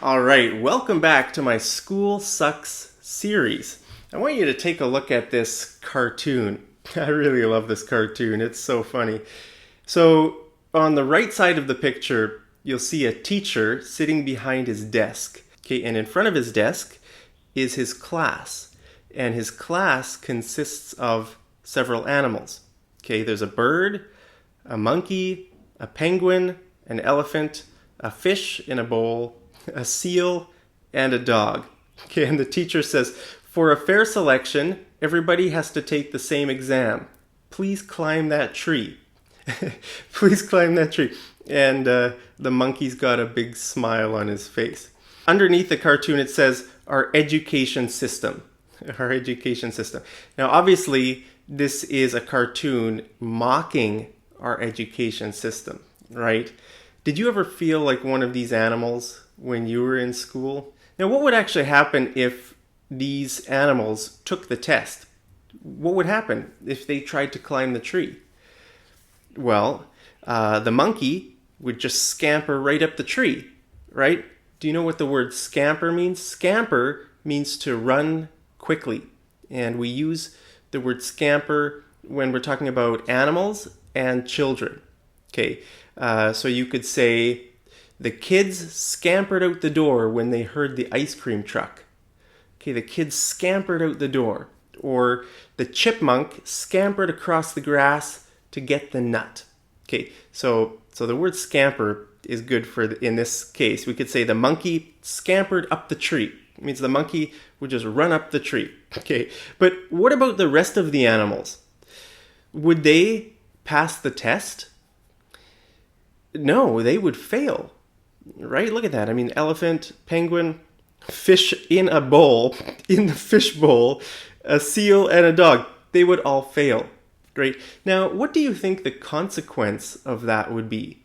All right, welcome back to my School Sucks series. I want you to take a look at this cartoon. I really love this cartoon. It's so funny. So on the right side of the picture, you'll see a teacher sitting behind his desk. Okay, and in front of his desk is his class. And his class consists of several animals. Okay, there's a bird, a monkey, a penguin, an elephant, a fish in a bowl, a seal, and a dog. Okay, and the teacher says, for a fair selection, everybody has to take the same exam. Please climb that tree. Please climb that tree. And the monkey's got a big smile on his face. Underneath the cartoon, it says, our education system. Our education system. Now, obviously, this is a cartoon mocking our education system, right? Did you ever feel like one of these animals when you were in school? Now, what would actually happen if these animals took the test? What would happen if they tried to climb the tree? Well, the monkey would just scamper right up the tree, right? Do you know what the word scamper means? Scamper means to run quickly. And we use the word scamper when we're talking about animals and children. Okay, so you could say, the kids scampered out the door when they heard the ice cream truck. Okay, the kids scampered out the door. Or the chipmunk scampered across the grass to get the nut. Okay, so the word scamper is good for, in this case. We could say the monkey scampered up the tree. It means the monkey would just run up the tree. Okay, but what about the rest of the animals? Would they pass the test? No, they would fail. Right? Look at that. I mean, elephant, penguin, fish in a bowl, in the fish bowl, a seal, and a dog. They would all fail. Right? Now, what do you think the consequence of that would be?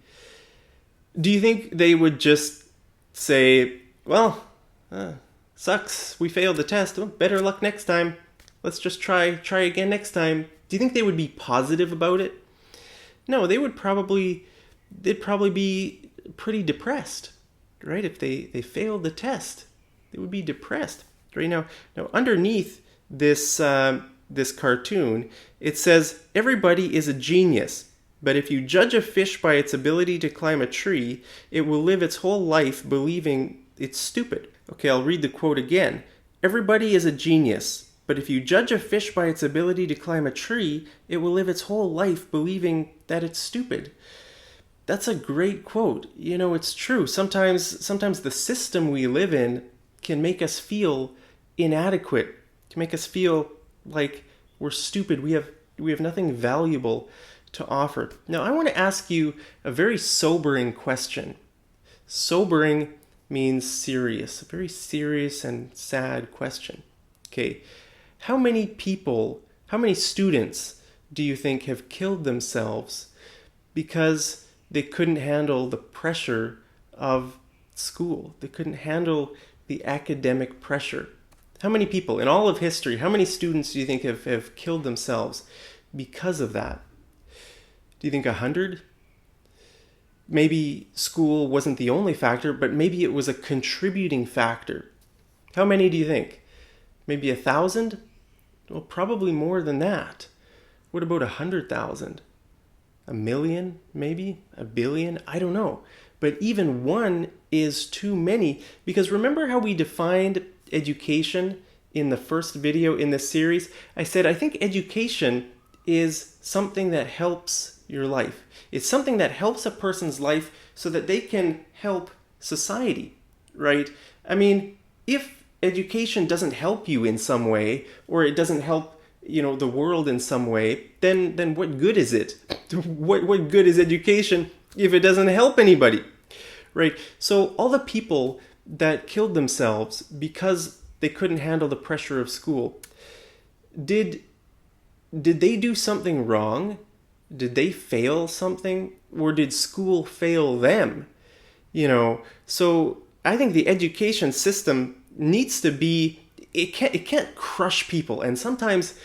Do you think they would just say, well, sucks, we failed the test, well, better luck next time. Let's just try again next time. Do you think they would be positive about it? No, they'd probably be pretty depressed, right? If they failed the test, they would be depressed, right? Now underneath this cartoon, it says everybody is a genius, but if you judge a fish by its ability to climb a tree, it will live its whole life believing it's stupid. Okay, I'll read the quote again. Everybody is a genius, but if you judge a fish by its ability to climb a tree, it will live its whole life believing that it's stupid. That's a great quote. You know, it's true. Sometimes the system we live in can make us feel inadequate, can make us feel like we're stupid. We have nothing valuable to offer. Now, I want to ask you a very sobering question. Sobering means serious, a very serious and sad question. Okay, how many students do you think have killed themselves because they couldn't handle the pressure of school? They couldn't handle the academic pressure. How many people in all of history, how many students do you think have killed themselves because of that? Do you think 100? Maybe school wasn't the only factor, but maybe it was a contributing factor. How many do you think? Maybe 1,000? Well, probably more than that. What about 100,000? 1 million, maybe? 1 billion? I don't know. But even one is too many, because remember how we defined education in the first video in this series? I said, I think education is something that helps your life. It's something that helps a person's life so that they can help society, right? I mean, if education doesn't help you in some way, or it doesn't help, the world in some way, then what good is it? What good is education if it doesn't help anybody, right? So all the people that killed themselves because they couldn't handle the pressure of school, did they do something wrong? Did they fail something? Or did school fail them? So I think the education system needs to be, it can't crush people. And sometimes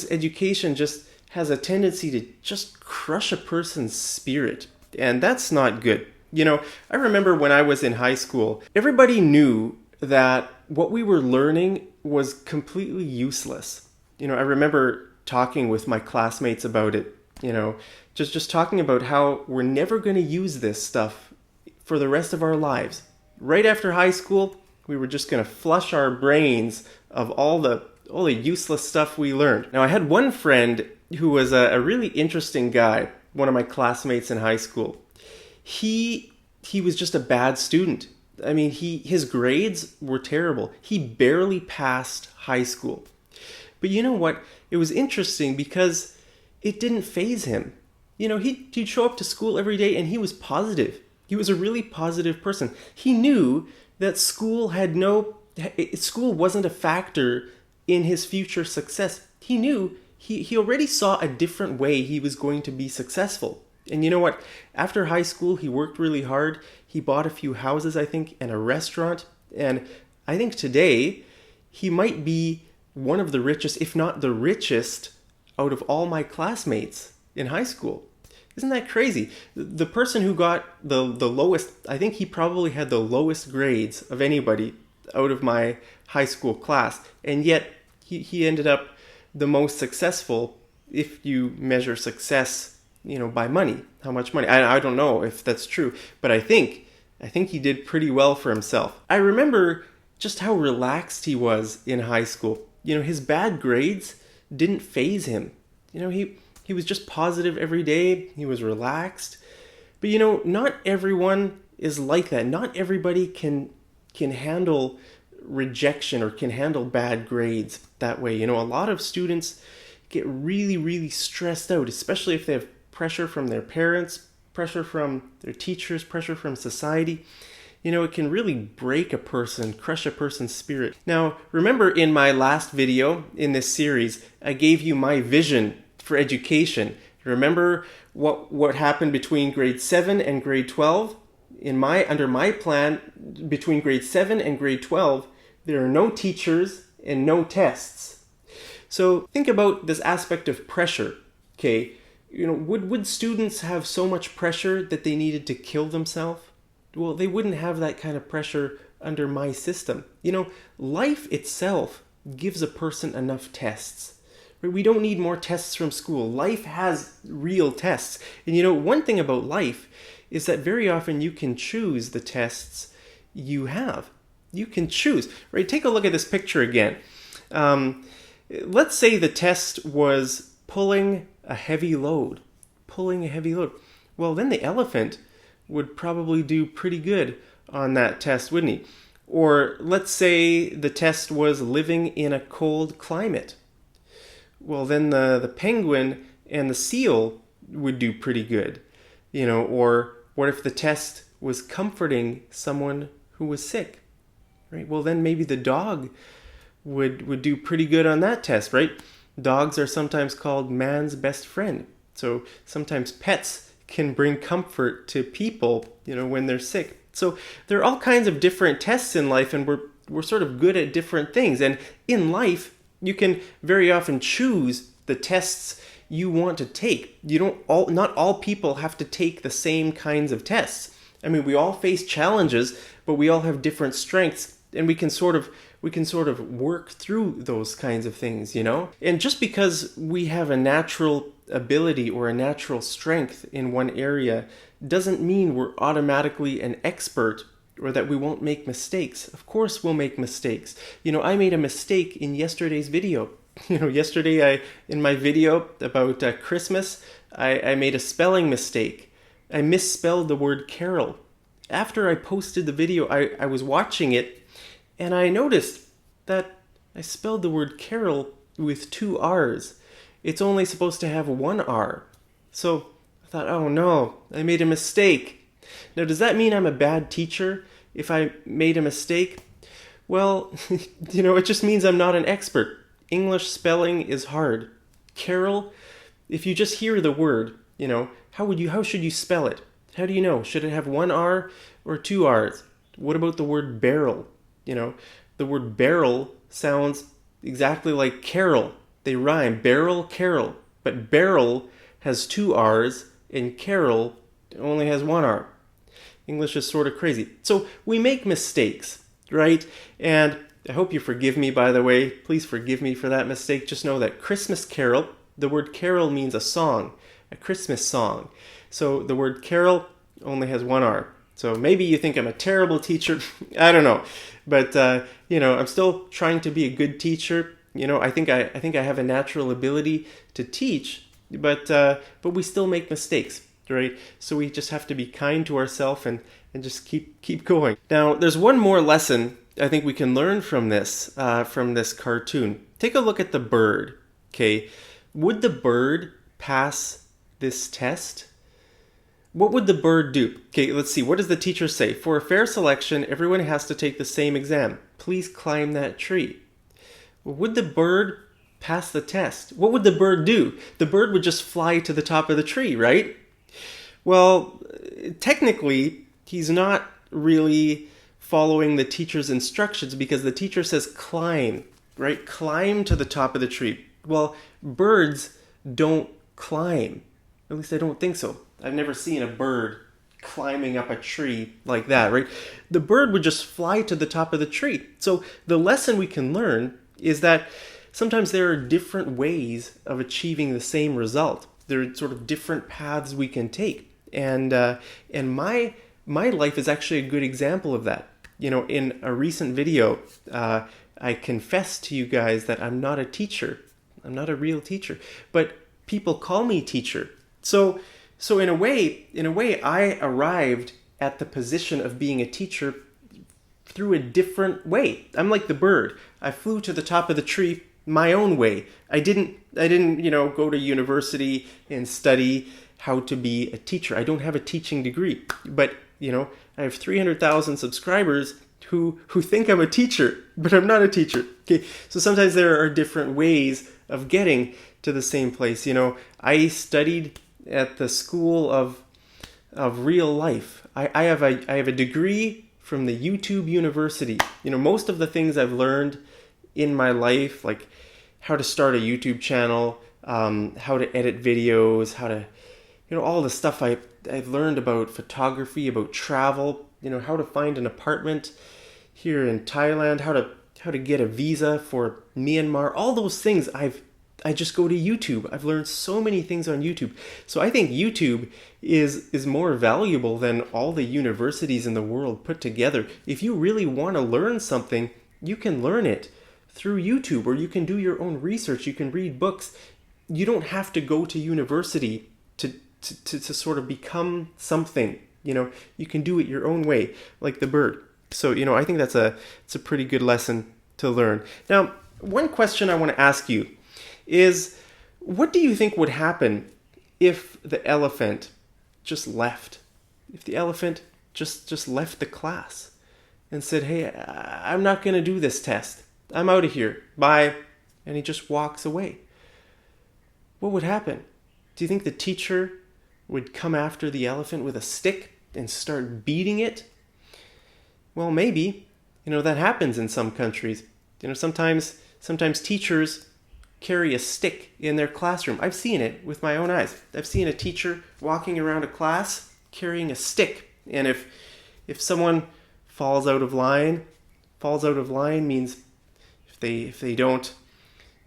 education just has a tendency to just crush a person's spirit. And that's not good. I remember when I was in high school, everybody knew that what we were learning was completely useless. I remember talking with my classmates about it, just talking about how we're never going to use this stuff for the rest of our lives. Right after high school, we were just going to flush our brains of all the useless stuff we learned. Now, I had one friend who was a really interesting guy, one of my classmates in high school. He was just a bad student. I mean, his grades were terrible. He barely passed high school. But you know what? It was interesting because it didn't faze him. He'd show up to school every day and he was positive. He was a really positive person. He knew that school wasn't a factor in his future success. He knew he already saw a different way he was going to be successful. And you know what? After high school, he worked really hard. He bought a few houses, I think, and a restaurant. And I think today he might be one of the richest, if not the richest, out of all my classmates in high school. Isn't that crazy? The person who got the lowest, I think he probably had the lowest grades of anybody out of my high school class. And yet he ended up the most successful if you measure success, by money. How much money? I don't know if that's true, but I think he did pretty well for himself. I remember just how relaxed he was in high school. His bad grades didn't faze him. He was just positive every day. He was relaxed. But not everyone is like that. Not everybody can handle rejection or can handle bad grades that way. A lot of students get really, really stressed out, especially if they have pressure from their parents, pressure from their teachers, pressure from society. It can really break a person, crush a person's spirit. Now, remember in my last video in this series, I gave you my vision for education. Remember what happened between grade 7 and grade 12? Under my plan, between grade 7 and grade 12, there are no teachers and no tests. So think about this aspect of pressure. Okay, would students have so much pressure that they needed to kill themselves? Well, they wouldn't have that kind of pressure under my system. Life itself gives a person enough tests. We don't need more tests from school. Life has real tests. And one thing about life is that very often you can choose the tests you have. You can choose, right? Take a look at this picture again. Let's say the test was pulling a heavy load. Well, then the elephant would probably do pretty good on that test, wouldn't he? Or let's say the test was living in a cold climate. Well, then the penguin and the seal would do pretty good. Or what if the test was comforting someone who was sick? Right? Well, then maybe the dog would do pretty good on that test, right? Dogs are sometimes called man's best friend. So sometimes pets can bring comfort to people, when they're sick. So there are all kinds of different tests in life, and we're sort of good at different things. And in life, you can very often choose the tests you want to take. Not all people have to take the same kinds of tests. I mean, we all face challenges, but we all have different strengths, and we can sort of work through those kinds of things, And just because we have a natural ability or a natural strength in one area doesn't mean we're automatically an expert or that we won't make mistakes. Of course we'll make mistakes. I made a mistake in yesterday's video. Yesterday in my video about Christmas, I made a spelling mistake. I misspelled the word carol. After I posted the video, I was watching it, and I noticed that I spelled the word carol with 2 R's. It's only supposed to have 1 R. So I thought, oh no, I made a mistake. Now, does that mean I'm a bad teacher if I made a mistake? Well, it just means I'm not an expert. English spelling is hard. Carol, if you just hear the word, how should you spell it? How do you know? Should it have 1 R or 2 R's? What about the word barrel? The word barrel sounds exactly like carol. They rhyme, barrel, carol. But barrel has 2 R's and carol only has 1 R. English is sort of crazy. So we make mistakes, right? And I hope you forgive me, by the way. Please forgive me for that mistake. Just know that Christmas carol, the word carol means a song, a Christmas song. So the word carol only has one R. So maybe you think I'm a terrible teacher. I don't know. But, I'm still trying to be a good teacher. I think I have a natural ability to teach, but we still make mistakes, right? So we just have to be kind to ourselves and just keep going. Now, there's one more lesson I think we can learn from this cartoon. Take a look at the bird, okay? Would the bird pass this test? What would the bird do? Okay, let's see. What does the teacher say? For a fair selection, everyone has to take the same exam. Please climb that tree. Would the bird pass the test? What would the bird do? The bird would just fly to the top of the tree, right? Well, technically, he's not really following the teacher's instructions because the teacher says climb, right? Climb to the top of the tree. Well, birds don't climb. At least I don't think so. I've never seen a bird climbing up a tree like that, right? The bird would just fly to the top of the tree. So the lesson we can learn is that sometimes there are different ways of achieving the same result. There are sort of different paths we can take. And my life is actually a good example of that. In a recent video, I confessed to you guys that I'm not a teacher. I'm not a real teacher. But people call me teacher. So in a way, I arrived at the position of being a teacher through a different way. I'm like the bird. I flew to the top of the tree my own way. I didn't, go to university and study how to be a teacher. I don't have a teaching degree, but I have 300,000 subscribers who think I'm a teacher, but I'm not a teacher. Okay, so sometimes there are different ways of getting to the same place. I studied at the School of Real Life. I have a degree from the YouTube University. Most of the things I've learned in my life, like how to start a YouTube channel, how to edit videos, how to, all the stuff I've learned about photography, about travel, how to find an apartment here in Thailand, how to get a visa for Myanmar, all those things I just go to YouTube. I've learned so many things on YouTube. So I think YouTube is more valuable than all the universities in the world put together. If you really want to learn something, you can learn it through YouTube, or you can do your own research. You can read books. You don't have to go to university to sort of become something. You can do it your own way, like the bird. So, I think it's a pretty good lesson to learn. Now, one question I want to ask you is, what do you think would happen if the elephant just left? If the elephant just left the class and said, hey, I'm not going to do this test. I'm out of here. Bye. And he just walks away. What would happen? Do you think the teacher would come after the elephant with a stick and start beating it? Well, maybe. That happens in some countries. Sometimes teachers carry a stick in their classroom. I've seen it with my own eyes. I've seen a teacher walking around a class carrying a stick. And if someone falls out of line means if they don't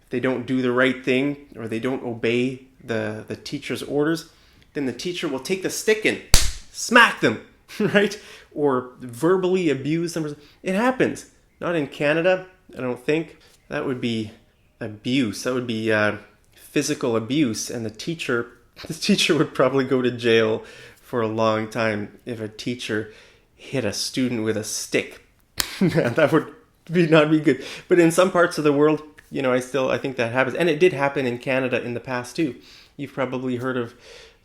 do the right thing, or they don't obey the teacher's orders, then the teacher will take the stick and smack them, right? Or verbally abuse them. It happens. Not in Canada, I don't think. That would be abuse. That would be physical abuse, and the teacher would probably go to jail for a long time if a teacher hit a student with a stick. That would not be good. But in some parts of the world, I think that happens, and it did happen in Canada in the past too. You've probably heard of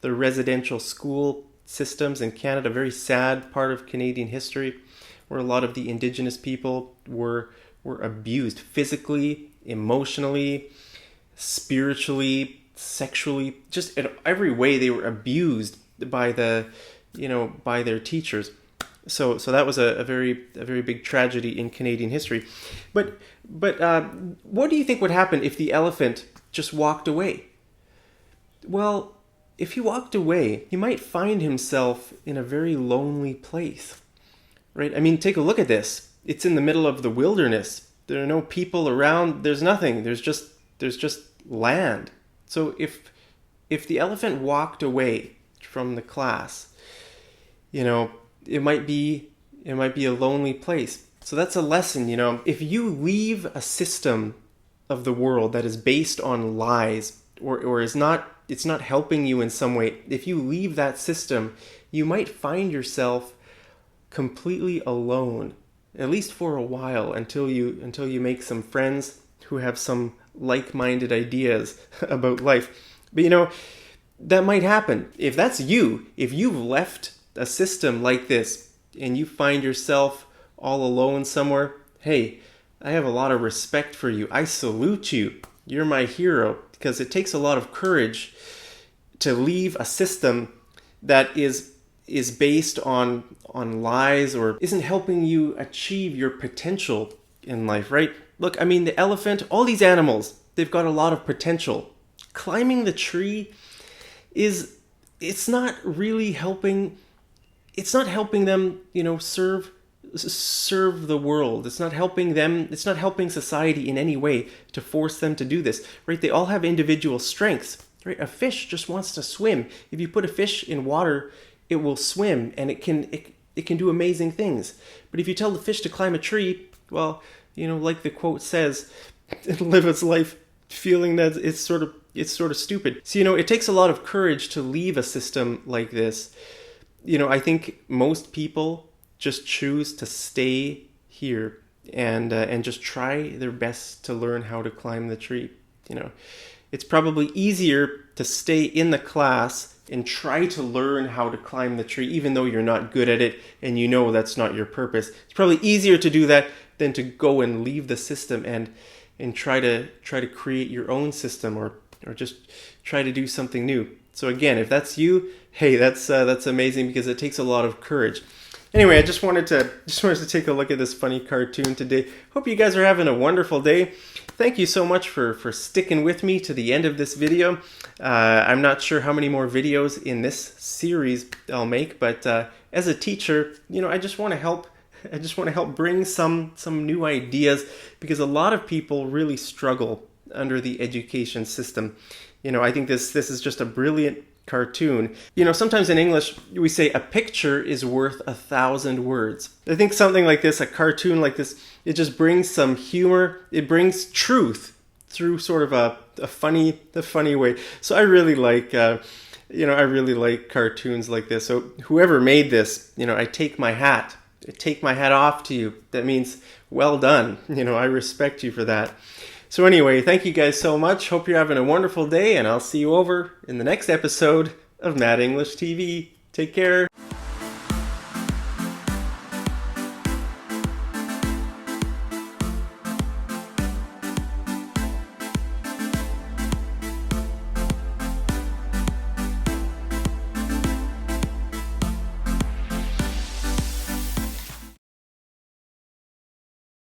the residential school systems in Canada, a very sad part of Canadian history, where a lot of the Indigenous people were abused physically, emotionally, spiritually, sexually, just in every way they were abused by by their teachers. So that was a very big tragedy in Canadian history. But what do you think would happen if the elephant just walked away? Well, if he walked away, he might find himself in a very lonely place, right? I mean, take a look at this. It's in the middle of the wilderness. There are no people around. There's nothing. There's just land. So if the elephant walked away from the class, it might be a lonely place. So that's a lesson, If you leave a system of the world that is based on lies or it's not helping you in some way, if you leave that system, you might find yourself completely alone, at least for a while, until you make some friends who have some like-minded ideas about life. But that might happen. If that's you, if you've left a system like this and you find yourself all alone somewhere, hey, I have a lot of respect for you. I salute you. You're my hero, because it takes a lot of courage to leave a system that is based on lies or isn't helping you achieve your potential in life, right? Look, I mean, the elephant, all these animals, they've got a lot of potential. Climbing the tree it's not really helping. It's not helping them, serve the world. It's not helping them. It's not helping society in any way to force them to do this, right? They all have individual strengths, right? A fish just wants to swim. If you put a fish in water, it will swim and it can do amazing things. But if you tell the fish to climb a tree, well, like the quote says, it'll live its life feeling that it's sort of stupid. So, it takes a lot of courage to leave a system like this. I think most people just choose to stay here and just try their best to learn how to climb the tree. It's probably easier to stay in the class and try to learn how to climb the tree, even though you're not good at it and that's not your purpose. It's probably easier to do that than to go and leave the system and try to create your own system or just try to do something new. So again, if that's you, hey, that's amazing, because it takes a lot of courage. Anyway, I just wanted to take a look at this funny cartoon today. Hope you guys are having a wonderful day. Thank you so much for sticking with me to the end of this video. I'm not sure how many more videos in this series I'll make, but as a teacher, I just want to help. I just want to help bring some new ideas, because a lot of people really struggle under the education system. I think this is just a brilliant cartoon. Sometimes in English we say a picture is worth 1,000 words. I think something like this, a cartoon like this, it just brings some humor. It brings truth through sort of a funny way. So I really like cartoons like this. So whoever made this, I take my hat off to you. That means well done. I respect you for that. So anyway, thank you guys so much. Hope you're having a wonderful day, and I'll see you over in the next episode of Mad English TV. Take care.